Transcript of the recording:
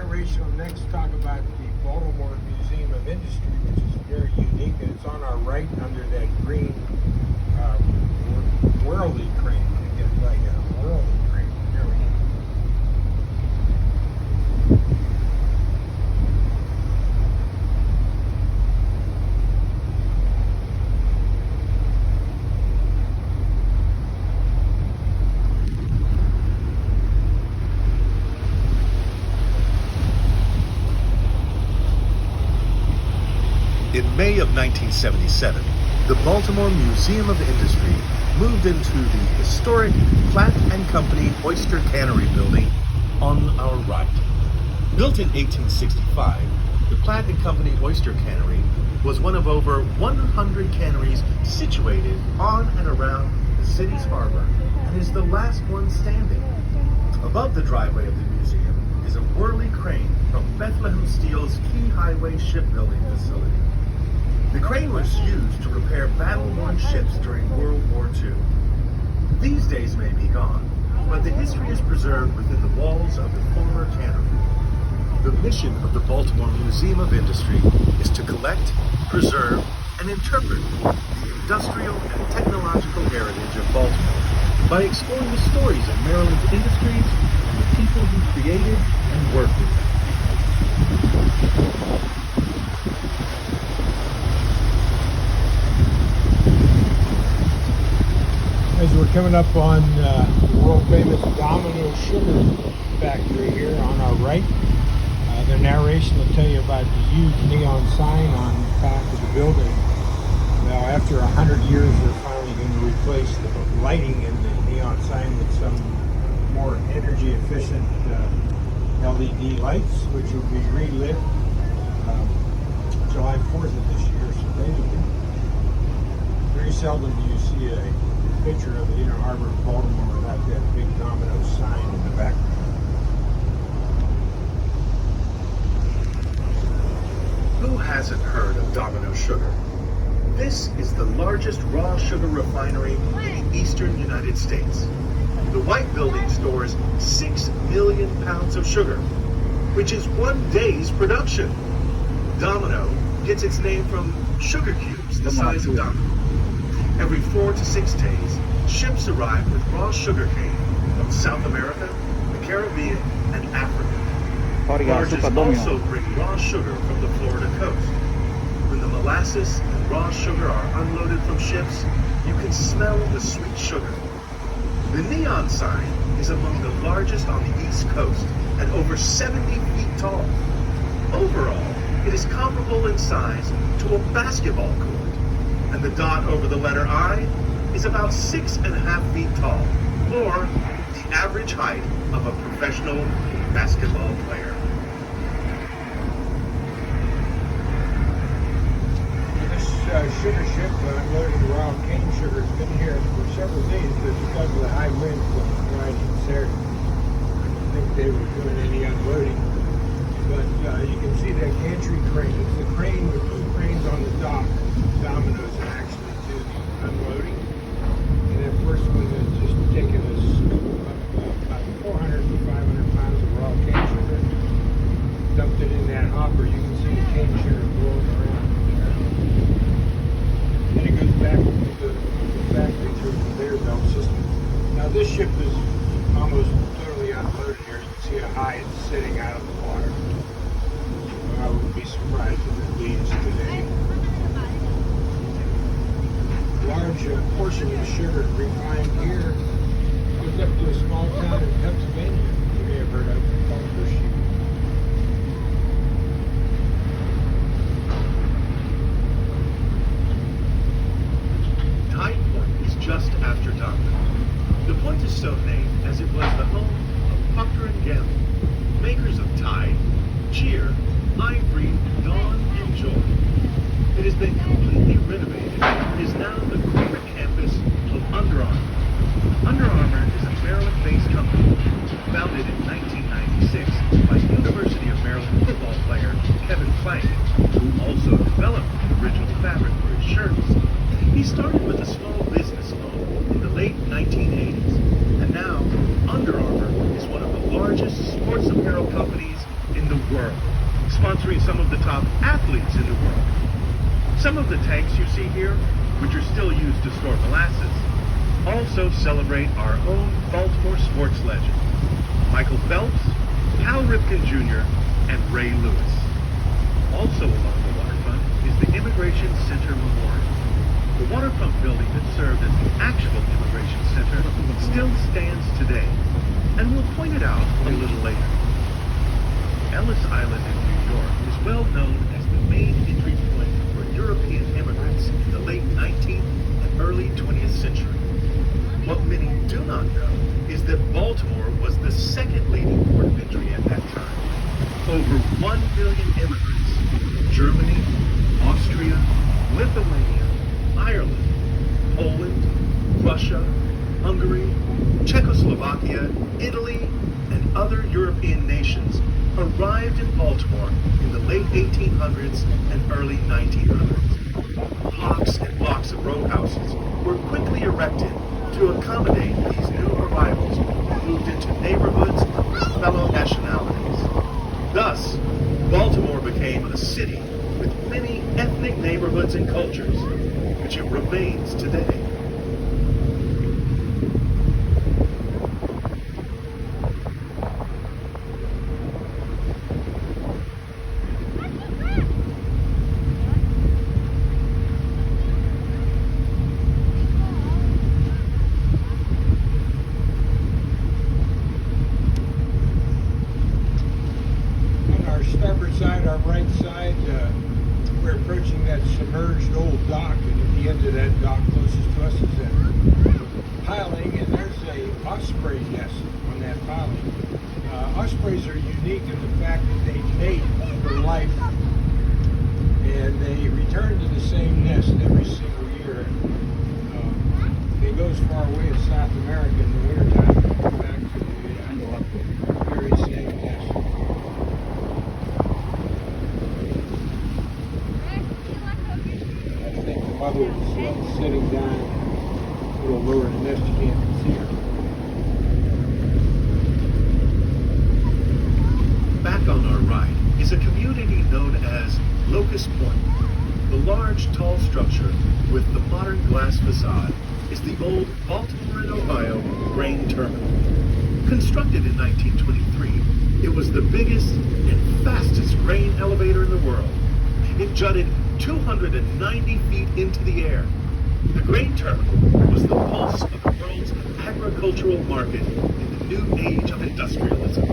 narration will next talk about the Baltimore Museum of Industry, which is very unique, and it's on our right under that green whirly crane. Get it right now, whirly crane. There we go. In May of 1977, the Baltimore Museum of Industry moved into the historic Platt and Company Oyster Cannery building on our right. Built in 1865, the Platt and Company Oyster Cannery was one of over 100 canneries situated on and around the city's harbor and is the last one standing. Above the driveway of the museum is a whirly crane from Bethlehem Steel's Key Highway shipbuilding facility. The crane was used to repair battle-worn ships during World War II. These days may be gone, but the history is preserved within the walls of the former cannery. The mission of the Baltimore Museum of Industry is to collect, preserve, and interpret the industrial and technological heritage of Baltimore by exploring the stories of Maryland's industries and the people who created and worked with them. As we're coming up on the world-famous Domino sugar factory here on our right, the narration will tell you about the huge neon sign on the back of the building. Now, after 100 years, they're finally going to replace the lighting in the neon sign with some more energy-efficient LED lights, which will be relit July 4th of this year. So basically, very seldom do you see a picture of the Inner Harbor of Baltimore without that big Domino sign in the background. Who hasn't heard of Domino Sugar? This is the largest raw sugar refinery in the eastern United States. The white building stores 6 million pounds of sugar, which is one day's production. Domino gets its name from sugar cubes the size of dominoes. Every 4 to 6 days, ships arrive with raw sugar cane from South America, the Caribbean, and Africa. Barges also bring raw sugar from the Florida coast. When the molasses and raw sugar are unloaded from ships, you can smell the sweet sugar. The neon sign is among the largest on the East Coast and over 70 feet tall. Overall, it is comparable in size to a basketball court. And the dot over the letter I is about 6.5 feet tall, or the average height of a professional basketball player. This sugar ship unloading raw cane sugar has been here for several days because of the high winds on Friday and Saturday. I don't think they were doing any unloading, but you can see that gantry crane. It's the crane with two cranes on the dock. Dominoes and actually do the unloading. And that first one is just taking a scoop of about 400 to 500 pounds of raw cane sugar, dumped it in that hopper. You can see the cane sugar blowing around. Then it goes back to the factory through the conveyor belt system. Now this ship is almost totally unloaded here. You can see how high it's sitting out of the water. I wouldn't be surprised if it leaves today. Large portion of the sugar refined here goes up to a small town in Pennsylvania. You may have heard of called Hershey. Tide Point is just after Domino. The point is so named as it was the home of Procter & Gamble, makers of Tide, Cheer, Ivory, Dawn, and Joy. It has been completely renovated and is now the corporate campus of Under Armour. Under Armour is a Maryland-based company founded in 1996 by University of Maryland football player Kevin Plank, who also developed the original fabric for his shirts. He started with a small business loan in the late 1980s, and now Under Armour is one of the largest sports apparel companies in the world, sponsoring some of the top athletes in the world. Some of the tanks you see here, which are still used to store molasses, also celebrate our own Baltimore sports legend, Michael Phelps, Cal Ripken Jr., and Ray Lewis. Also along the waterfront is the Immigration Center Memorial. The water pump building that served as the actual Immigration Center still stands today, and we'll point it out a little later. Ellis Island in New York is well known as the main entry point for European immigrants in the late 19th and early 20th century. What many do not know is that Baltimore was the second leading port of entry at that time. Over 1 million immigrants from Germany, Austria, Lithuania, Ireland, Poland, Russia, Hungary, Czechoslovakia, Italy, and other European nations arrived in Baltimore in the late 1800s and early 1900s. Blocks and blocks of row houses were quickly erected to accommodate these new arrivals who moved into neighborhoods with fellow nationalities. Thus, Baltimore became a city with many ethnic neighborhoods and cultures, which it remains today. Starboard side, our right side, we're approaching that submerged old dock, and at the end of that dock closest to us is that piling, and there's a osprey nest on that piling. Ospreys are unique in the fact that they mate for life, and they return to the same nest every single year. They go as far away as South America in the wintertime and come back to the very same nest. The mother is sitting down a little lower in the nest, you can't see her. Back on our right is a community known as Locust Point. The large, tall structure with the modern glass facade is the old Baltimore and Ohio grain terminal. Constructed in 1923, it was the biggest and fastest grain elevator in the world. It jutted 290 feet into the air. The grain terminal was the pulse of the world's agricultural market in the new age of industrialism.